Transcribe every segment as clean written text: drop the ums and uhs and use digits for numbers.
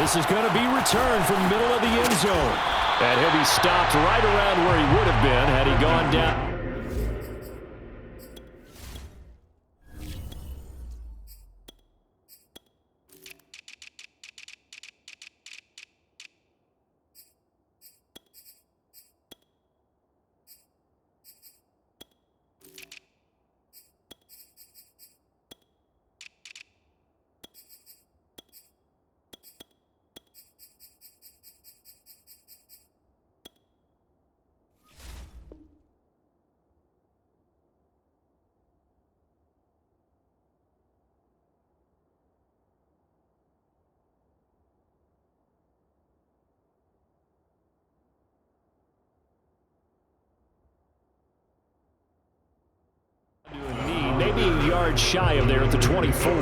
This is going to be returned from the middle of the end zone. And he'll be stopped right around where he would have been had he gone down. Maybe a yard shy of there at the 24.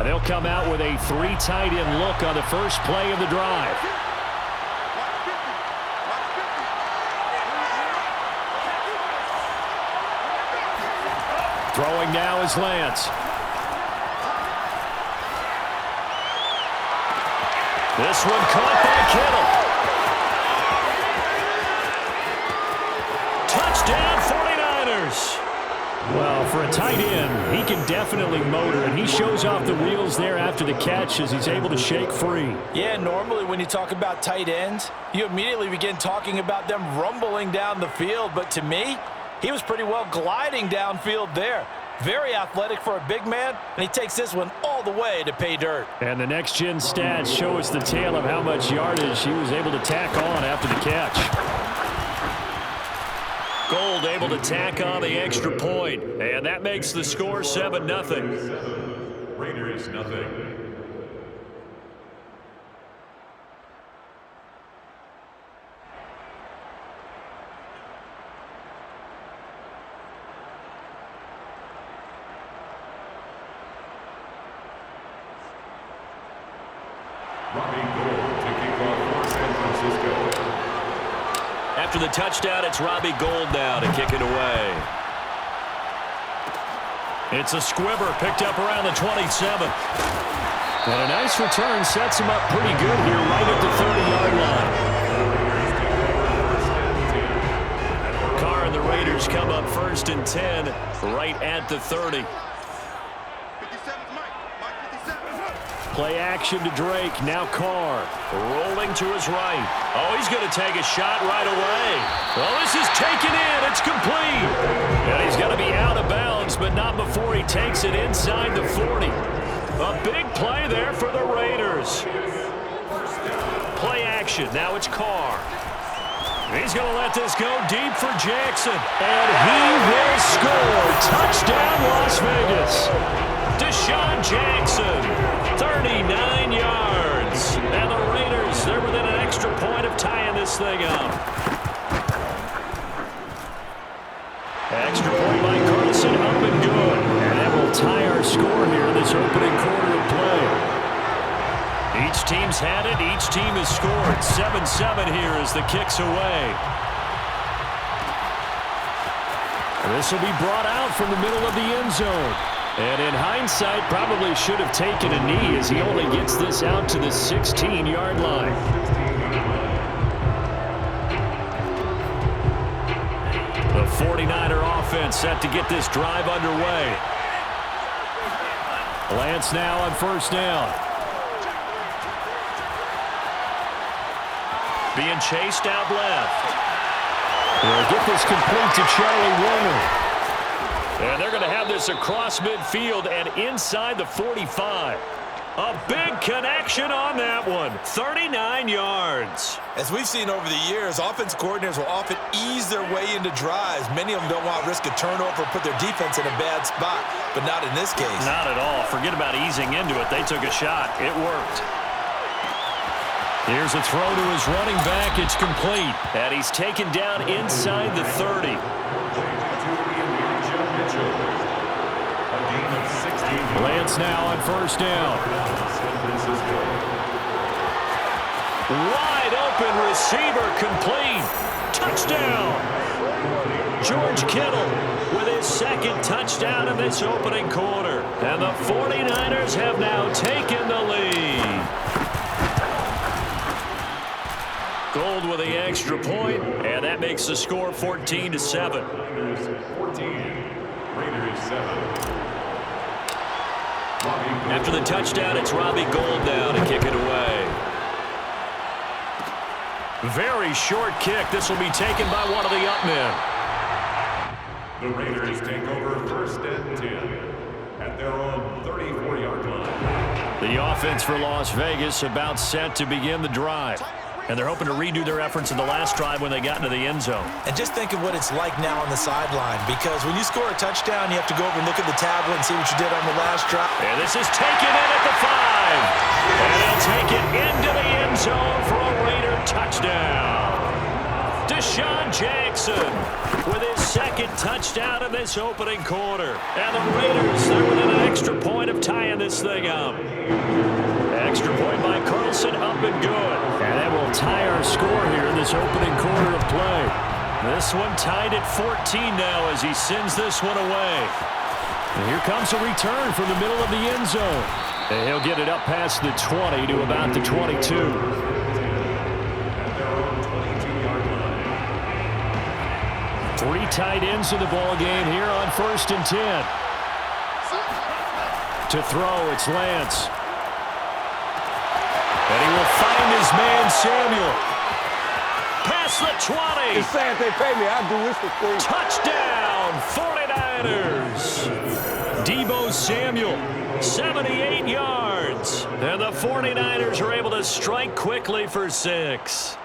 They'll come out with a 3 tight end look on the first play of the drive. Throwing now is Lance. This one caught by Kittle. Touchdown 49ers. Well, for a tight end, he can definitely motor, and he shows off the wheels there after the catch as he's able to shake free. Yeah, normally when you talk about tight ends, you immediately begin talking about them rumbling down the field. But to me, he was pretty well gliding downfield there. Very athletic for a big man, and he takes this one all the way to pay dirt. And the next-gen stats show us the tale of how much yardage he was able to tack on after the catch. Gold able to tack on the extra point, and that makes the score 7-0. Raiders nothing. After the touchdown, it's Robbie Gould now to kick it away. It's a squibber picked up around the 27. And a nice return sets him up pretty good here right at the 30-yard line. Carr and the Raiders come up 1st and 10 right at the 30. Play action to Drake. Now Carr rolling to his right. Oh, he's going to take a shot right away. Well, this is taken in. It's complete. And he's going to be out of bounds, but not before he takes it inside the 40. A big play there for the Raiders. Play action. Now it's Carr. He's going to let this go deep for Jackson. And he will score. Touchdown, Las Vegas. Deshaun Jackson, 39 yards. And the Raiders, they're within an extra point of tying this thing up. Extra point by Carlson, up and good. And that will tie our score here in this opening quarter of play. Each team's had it. Each team has scored. 7-7 here as the kick's away. This will be brought out from the middle of the end zone. And in hindsight, probably should have taken a knee as he only gets this out to the 16-yard line. The 49er offense set to get this drive underway. Lance now on 1st down. Being chased out left. They'll get this complete to Charlie Warner. And they're going to have this across midfield and inside the 45. A big connection on that one. 39 yards. As we've seen over the years, offense coordinators will often ease their way into drives. Many of them don't want to risk a turnover or put their defense in a bad spot, but not in this case. Not at all. Forget about easing into it. They took a shot. It worked. Here's a throw to his running back. It's complete. And he's taken down inside the 30. Lance now on 1st down. Wide open receiver complete. touchdown. George Kittle with his second touchdown in this opening quarter. And the 49ers have now taken the lead. Gold with the extra point, and that makes the score 14-7. Raiders 7. After the touchdown, it's Robbie Gould now to kick it away. Very short kick. This will be taken by one of the up men. The Raiders take over 1st and 10 at their own 34-yard line. The offense for Las Vegas about set to begin the drive. And they're hoping to redo their efforts in the last drive when they got into the end zone. And just think of what it's like now on the sideline, because when you score a touchdown, you have to go over and look at the tablet and see what you did on the last drive. And this is taken in at the 5. And they'll take it into the end zone for a Raider touchdown. Deshaun Jackson with his second touchdown in this opening quarter. And the Raiders, they're within an extra point of tying this thing up. Extra point by Carlson, up and good. And that will tie our score here in this opening quarter of play. This one tied at 14 now as he sends this one away. And here comes a return from the middle of the end zone. And he'll get it up past the 20 to about the 22. At their own 22-yard line. 3 tight ends in the ball game here on 1st and 10. To throw, it's Lance. And he will find his man, Samuel. Past the 20. He's saying if they pay me, I'll do this for free. Touchdown, 49ers. Deebo Samuel, 78 yards. And the 49ers are able to strike quickly for 6.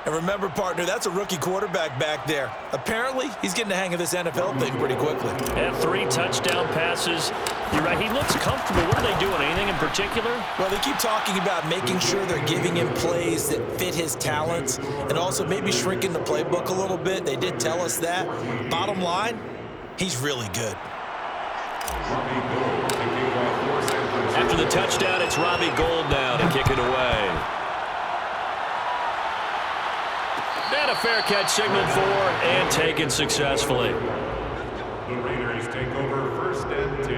And remember, partner, that's a rookie quarterback back there. Apparently, he's getting the hang of this NFL thing pretty quickly. And 3 touchdown passes. You're right, he looks comfortable. What are they doing? Anything in particular? Well, they keep talking about making sure they're giving him plays that fit his talents and also maybe shrinking the playbook a little bit. They did tell us that. Bottom line, he's really good. After the touchdown, it's Robbie Gould now to kick it away. And a fair catch signaled for and taken successfully. The Raiders take over 1st and 10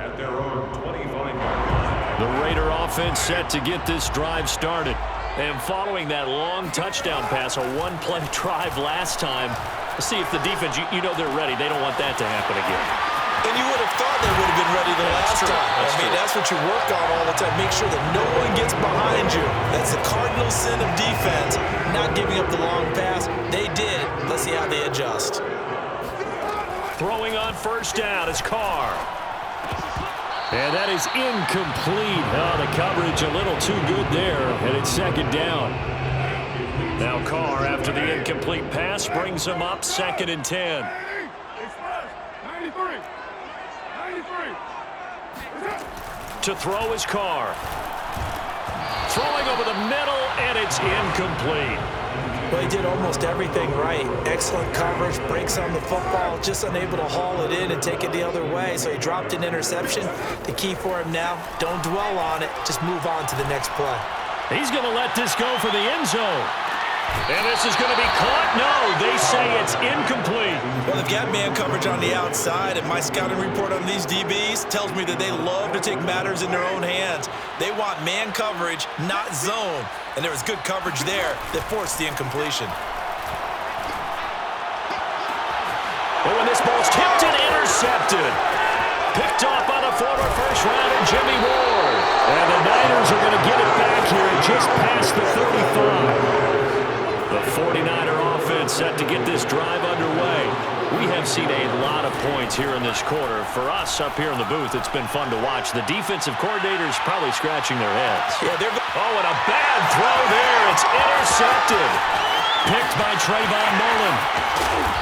at their own 25-yard line. The Raider offense set to get this drive started. And following that long touchdown pass, a one-play drive last time, see if the defense, you know they're ready. They don't want that to happen again. And you would have thought they would have been ready the last time. That's what you work on all the time. Make sure that no one gets behind you. That's the cardinal sin of defense, not giving up the long pass. They did. Let's see how they adjust. Throwing on 1st down is Carr. And that is incomplete. Oh, the coverage a little too good there, and it's 2nd down. Now Carr, after the incomplete pass, brings him up 2nd and 10. 93. To throw is Carr. Throwing over the middle, and it's incomplete. Well, he did almost everything right. Excellent coverage, breaks on the football, just unable to haul it in and take it the other way. So he dropped an interception. The key for him now, don't dwell on it. Just move on to the next play. He's going to let this go for the end zone. And this is going to be caught. No, they say it's incomplete. Well, they've got man coverage on the outside, and my scouting report on these DBs tells me that they love to take matters in their own hands. They want man coverage, not zone. And there was good coverage there that forced the incompletion. Oh, and this ball's tipped and intercepted. Picked off by the former first-rounder Jimmy Ward. And the Niners are going to get it back here just past the 35. The 49er offense set to get this drive underway. We have seen a lot of points here in this quarter. For us up here in the booth, it's been fun to watch. The defensive coordinators probably scratching their heads. Yeah, Oh, and a bad throw there. It's intercepted. Picked by Trayvon Mullen.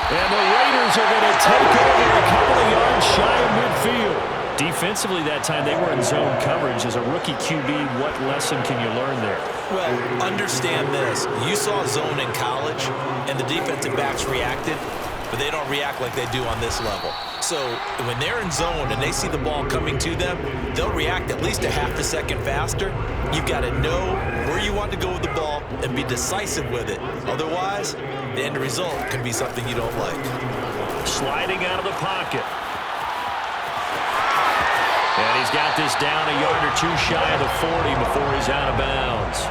And the Raiders are going to take over a couple of yards shy of midfield. Defensively that time, they were in zone coverage. As a rookie QB, what lesson can you learn there? Well, understand this. You saw zone in college, and the defensive backs reacted, but they don't react like they do on this level. So when they're in zone and they see the ball coming to them, they'll react at least a half a second faster. You've got to know where you want to go with the ball, and be decisive with it. Otherwise, the end result can be something you don't like. Sliding out of the pocket. And he's got this down a yard or two shy of the 40 before he's out of bounds.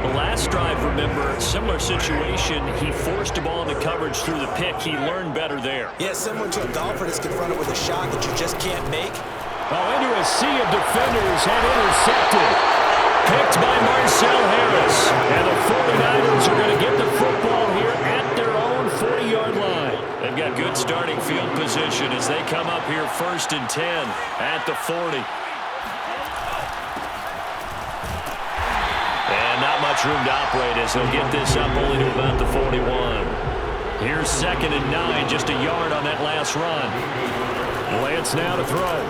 The last drive, remember, similar situation. He forced the ball into coverage through the pick. He learned better there. Yeah, similar to a golfer that's confronted with a shot that you just can't make. Oh, into a sea of defenders and intercepted. Picked by Marcel Harris. And the 49ers are going to get the football here at their own 40-yard line. They've got good starting field position as they come up here 1st and 10 at the 40. And not much room to operate as he'll get this up only to about the 41. Here's 2nd and 9, just a yard on that last run. Lance now to throw.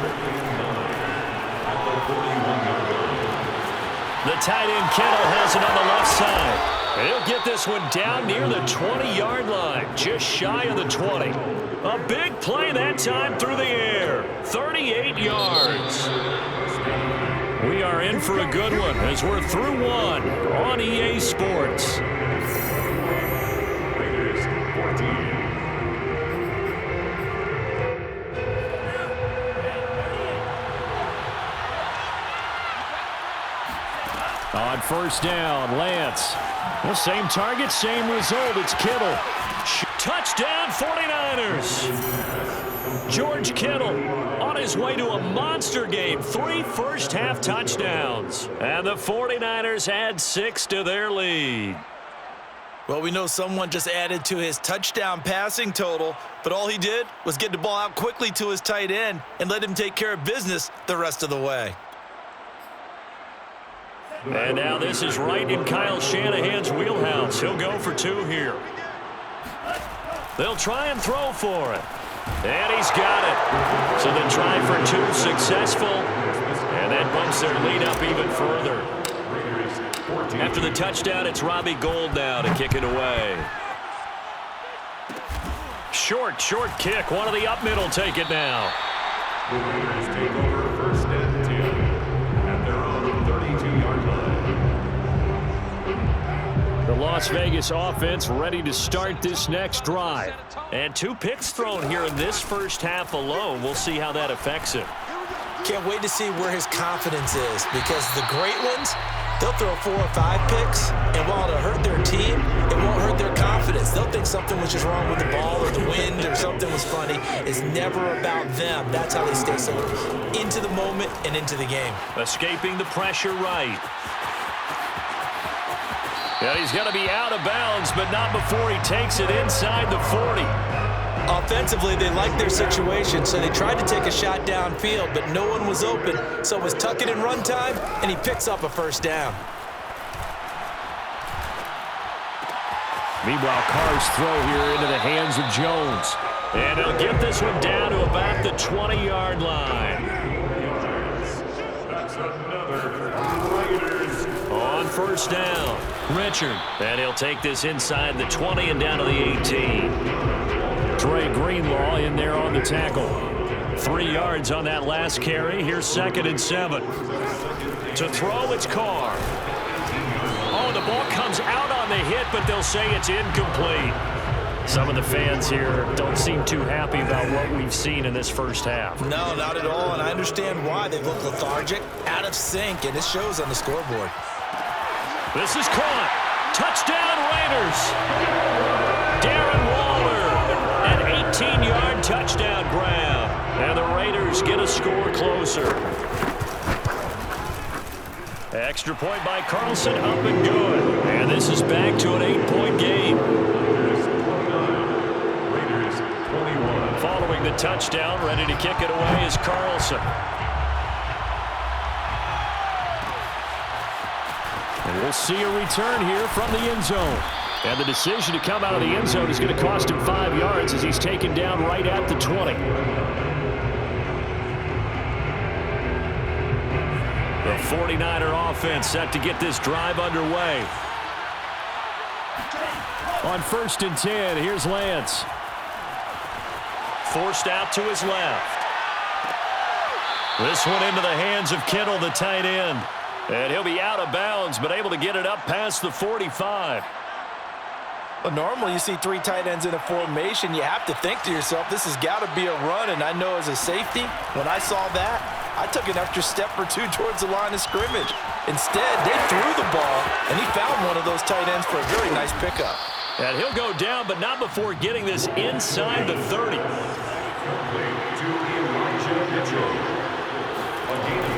The tight end Kittle has it on the left side. He'll get this one down near the 20-yard line, just shy of the 20. A big play that time through the air. 38 yards. We are in for a good one as we're through one on EA Sports. Raiders 14. On 1st down, Lance. Well, same target, same result. It's Kittle. Touchdown, 49ers. George Kittle on his way to a monster game. 3 first-half touchdowns. And the 49ers add 6 to their lead. Well, we know someone just added to his touchdown passing total, but all he did was get the ball out quickly to his tight end and let him take care of business the rest of the way. And now this is right in Kyle Shanahan's wheelhouse. He'll go for 2 here. They'll try and throw for it. And he's got it. So they try for 2 successful. And that bumps their lead up even further. After the touchdown, it's Robbie Gould now to kick it away. Short kick. One of the up middle take it now. The Raiders take over 1st and 10 at their own 32-yard line. The Las Vegas offense ready to start this next drive. And 2 picks thrown here in this first half alone. We'll see how that affects him. Can't wait to see where his confidence is, because the great ones, they'll throw 4 or 5 picks, and while it'll hurt their team, it won't hurt their confidence. They'll think something was just wrong with the ball or the wind or something was funny. It's never about them. That's how they stay so into the moment and into the game. Escaping the pressure right. Yeah, he's going to be out of bounds, but not before he takes it inside the 40. Offensively, they liked their situation, so they tried to take a shot downfield, but no one was open. So it was tuck it in run time, and he picks up a 1st down. Meanwhile, Carr's throw here into the hands of Jones. And he'll get this one down to about the 20-yard line. That's another Raiders. On 1st down, Richard. And he'll take this inside the 20 and down to the 18. Dre Greenlaw in there on the tackle. 3 yards on that last carry. Here's 2nd and 7. To throw, it's Carr. Oh, the ball comes out on the hit, but they'll say it's incomplete. Some of the fans here don't seem too happy about what we've seen in this first half. No, not at all, and I understand why. They look lethargic, out of sync, and it shows on the scoreboard. This is caught. Touchdown, Raiders. Darren Waller, an 18-yard touchdown grab. And the Raiders get a score closer. Extra point by Carlson, up and good. And this is back to an 8-point game. Raiders 21. Following the touchdown, ready to kick it away is Carlson. And we'll see a return here from the end zone. And the decision to come out of the end zone is going to cost him 5 yards as he's taken down right at the 20. The 49er offense set to get this drive underway. On 1st and 10, here's Lance. Forced out to his left. This one into the hands of Kittle, the tight end. And he'll be out of bounds, but able to get it up past the 45. Well, normally you see 3 tight ends in a formation. You have to think to yourself, this has got to be a run. And I know as a safety, when I saw that, I took an extra step or 2 towards the line of scrimmage. Instead, they threw the ball, and he found one of those tight ends for a very nice pickup. And he'll go down, but not before getting this inside the 30.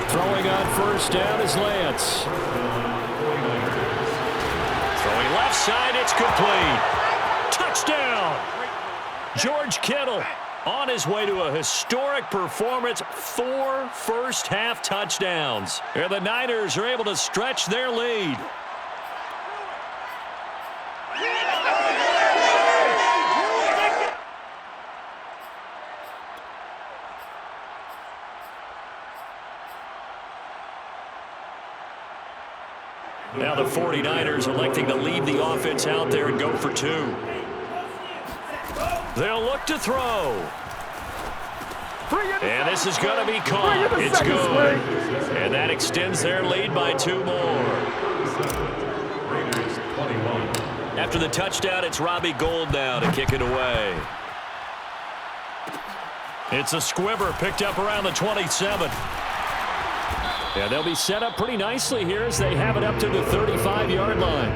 Throwing on first down is Lance. Throwing left side, it's complete. Touchdown! George Kittle on his way to a historic performance, 4 first-half touchdowns. And the Niners are able to stretch their lead. Now the 49ers electing to leave the offense out there and go for 2. They'll look to throw. And this is going to be caught. It's good. And that extends their lead by 2 more. After the touchdown, it's Robbie Gould now to kick it away. It's a squibber picked up around the 27. And they'll be set up pretty nicely here as they have it up to the 35-yard line.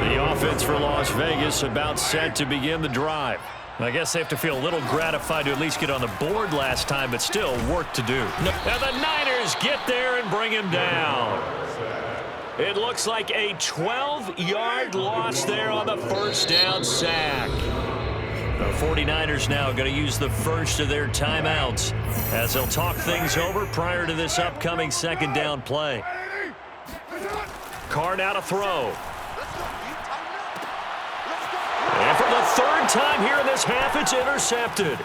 The offense for Las Vegas about set to begin the drive. I guess they have to feel a little gratified to at least get on the board last time, but still work to do. And the Niners get there and bring him down. It looks like a 12-yard loss there on the first down sack. The 49ers now going to use the first of their timeouts as they'll talk things over prior to this upcoming second down play. Carr now to throw. And for the 3rd time here in this half, it's intercepted.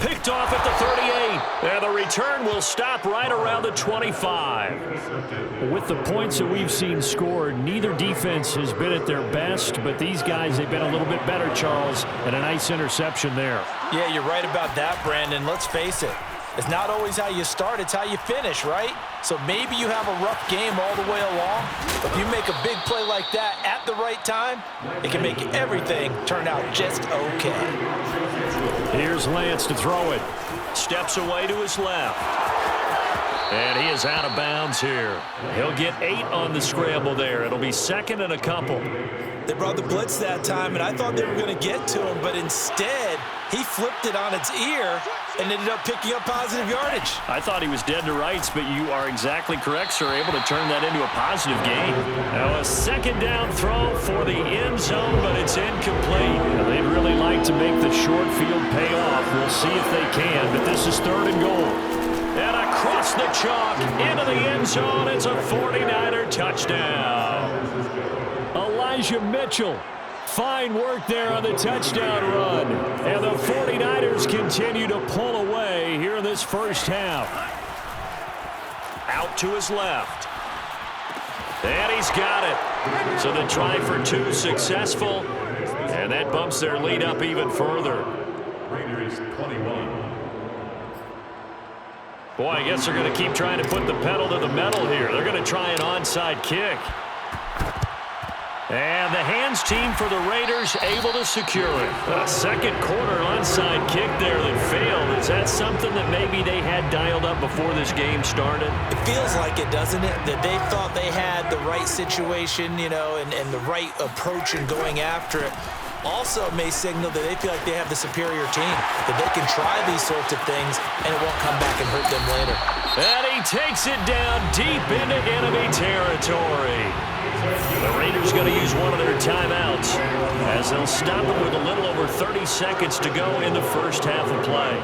Picked off at the 38. And the return will stop right around the 25. With the points that we've seen scored, neither defense has been at their best, but these guys, they've been a little bit better, Charles, and a nice interception there. Yeah, you're right about that, Brandon. Let's face it. It's not always how you start, it's how you finish, right? So maybe you have a rough game all the way along, but if you make a big play like that at the right time, it can make everything turn out just okay. Here's Lance to throw it. Steps away to his left. And he is out of bounds here. He'll get 8 on the scramble there. It'll be 2nd and a couple. They brought the blitz that time, and I thought they were going to get to him, but instead, he flipped it on its ear and ended up picking up positive yardage. I thought he was dead to rights, but you are exactly correct, sir. Able to turn that into a positive gain. Now a 2nd down throw for the end zone, but it's incomplete. They'd really like to make the short field pay off. We'll see if they can, but this is 3rd and goal. And across the chalk into the end zone, it's a 49er touchdown. Elijah Mitchell. Fine work there on the touchdown run. And the 49ers continue to pull away here in this first half. Out to his left. And he's got it. So the try for 2 successful. And that bumps their lead up even further. Raiders 21. Boy, I guess they're going to keep trying to put the pedal to the metal here. They're going to try an onside kick. And the hands team for the Raiders able to secure it. A second quarter onside kick there that failed. Is that something that maybe they had dialed up before this game started? It feels like it, doesn't it? That they thought they had the right situation, you know, and the right approach in going after it. Also may signal that they feel like they have the superior team, that they can try these sorts of things and it won't come back and hurt them later. And he takes it down deep into enemy territory. The Raiders going to use one of their timeouts as they'll stop it with a little over 30 seconds to go in the first half of play.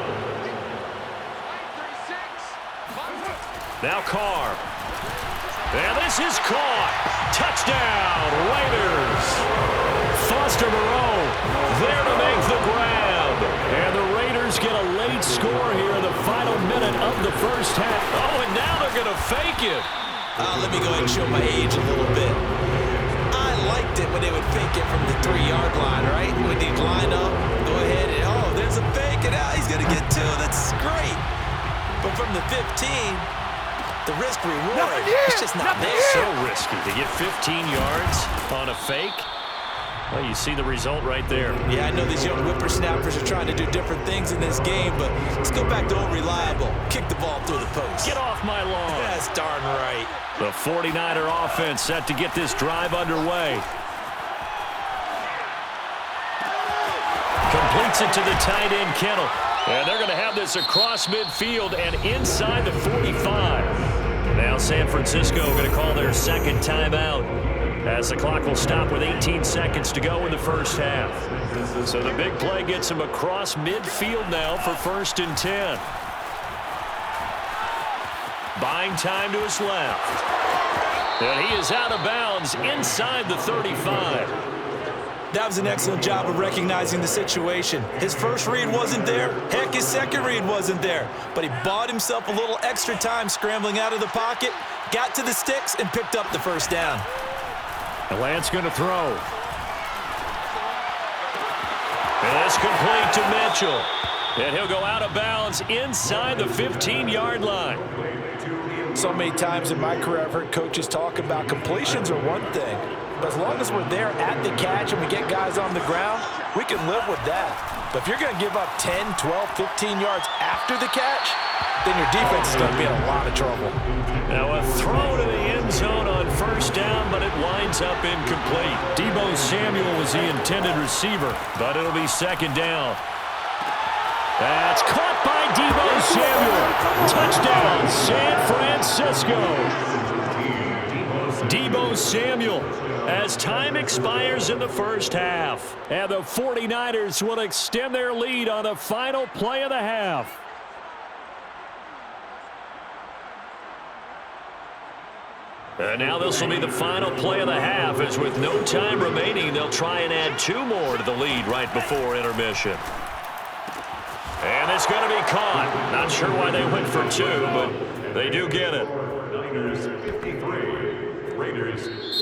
Now Carr. And this is caught. Touchdown, Raiders. Foster Moreau there to make the grab. And the Raiders get a late score here in the final minute of the first half. Oh, and now they're going to fake it. Let me go ahead and show my age a little bit. I liked it when they would fake it from the 3-yard line, right? When they'd line up, go ahead and, oh, there's a fake, and he's going to get 2. That's great. But from the 15, the risk reward is just not there. So risky to get 15 yards on a fake. Well, you see the result right there. Yeah, I know these young whippersnappers are trying to do different things in this game, but let's go back to old reliable. Kick the ball through the post. Get off my lawn. That's darn right. The 49er offense set to get this drive underway. Completes it to the tight end, Kittle. And they're going to have this across midfield and inside the 45. Now San Francisco going to call their second timeout, as the clock will stop with 18 seconds to go in the first half. So the big play gets him across midfield now for 1st and 10. Buying time to his left. And he is out of bounds inside the 35. That was an excellent job of recognizing the situation. His first read wasn't there. Heck, his second read wasn't there. But he bought himself a little extra time scrambling out of the pocket, got to the sticks, and picked up the first down. And Lance going to throw. And it's complete to Mitchell. And he'll go out of bounds inside the 15-yard line. So many times in my career I've heard coaches talk about completions are one thing. But as long as we're there at the catch and we get guys on the ground, we can live with that. But if you're going to give up 10, 12, 15 yards after the catch, then your defense is going to be in a lot of trouble. Now a throw to the end zone on 1st down, but it winds up incomplete. Deebo Samuel was the intended receiver, but it'll be 2nd down. That's caught by Deebo Samuel. Touchdown, San Francisco. Deebo Samuel, as time expires in the first half. And the 49ers will extend their lead on the final play of the half. And now this will be the final play of the half, as with no time remaining, they'll try and add 2 more to the lead right before intermission. And it's going to be caught. Not sure why they went for 2, but they do get it.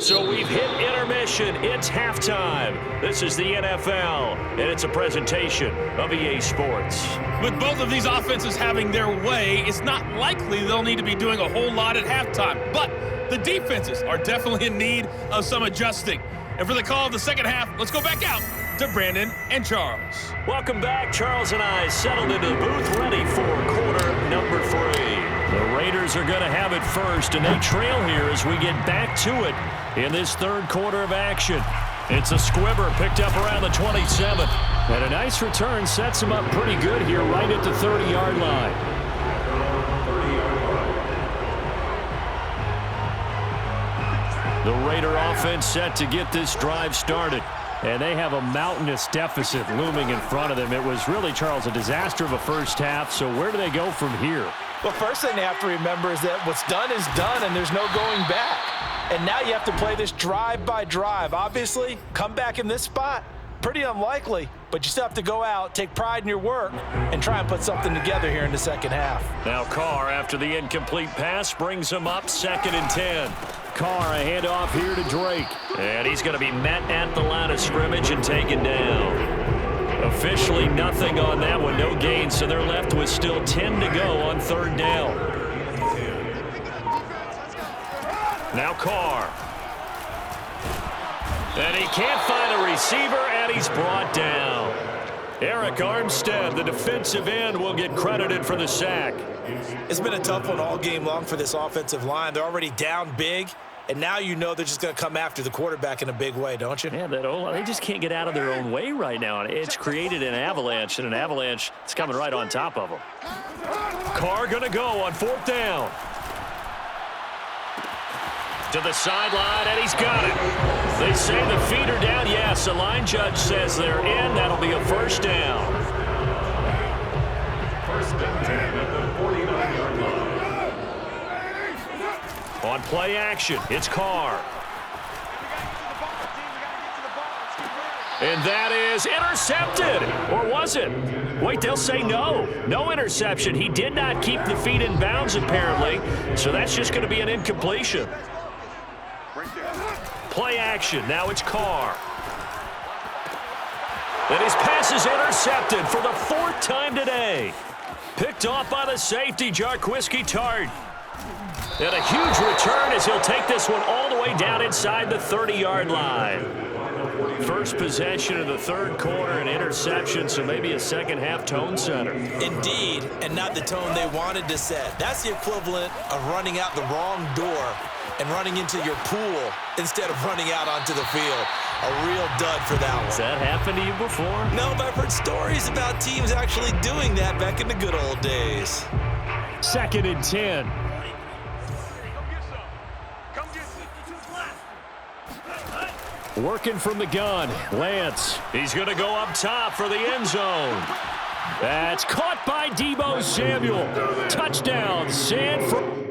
So we've hit intermission. It's halftime. This is the NFL, and it's a presentation of EA Sports. With both of these offenses having their way, it's not likely they'll need to be doing a whole lot at halftime. But the defenses are definitely in need of some adjusting. And for the call of the second half, let's go back out to Brandon and Charles. Welcome back. Charles and I settled into the booth, ready for quarter number 3. The Raiders are going to have it first, and they trail here as we get back to it in this 3rd quarter of action. It's a squibber picked up around the 27. And a nice return sets him up pretty good here right at the 30-yard line. The Raider offense set to get this drive started. And they have a mountainous deficit looming in front of them. It was really, Charles, a disaster of a first half. So where do they go from here? Well, first thing they have to remember is that what's done is done, and there's no going back. And now you have to play this drive by drive. Obviously, come back in this spot, pretty unlikely, but you still have to go out, take pride in your work, and try and put something together here in the second half. Now Carr, after the incomplete pass, brings him up 2nd and 10. Carr, a handoff here to Drake. And he's going to be met at the line of scrimmage and taken down. Officially nothing on that one, no gain, so they're left with still 10 to go on 3rd down. Now Carr. And he can't find a receiver, and he's brought down. Eric Armstead, the defensive end, will get credited for the sack. It's been a tough one all game long for this offensive line. They're already down big, and now you know they're just going to come after the quarterback in a big way, don't you? Yeah, they just can't get out of their own way right now. It's created an avalanche, and an avalanche is coming right on top of them. Carr going to go on 4th down. To the sideline, and he's got it. They say the feet are down. Yes, the line judge says they're in. That'll be a 1st down. 1st and 10 at the 49-yard line. On play action, it's Carr. And that is intercepted. Or was it? Wait, they'll say no. No interception. He did not keep the feet in bounds, apparently. So that's just going to be an incompletion. Play action. Now it's Carr. And his pass is intercepted for the 4th time today. Picked off by the safety, Jarquiski Tart. And a huge return as he'll take this one all the way down inside the 30-yard line. First possession of the third quarter, an interception, so maybe a second-half tone setter. Indeed, and not the tone they wanted to set. That's the equivalent of running out the wrong door and running into your pool instead of running out onto the field. A real dud for that one. Has that happened to you before? No, but I've heard stories about teams actually doing that back in the good old days. 2nd and 10. Working from the gun, Lance. He's going to go up top for the end zone. That's caught by Deebo Samuel. Touchdown, San Francisco.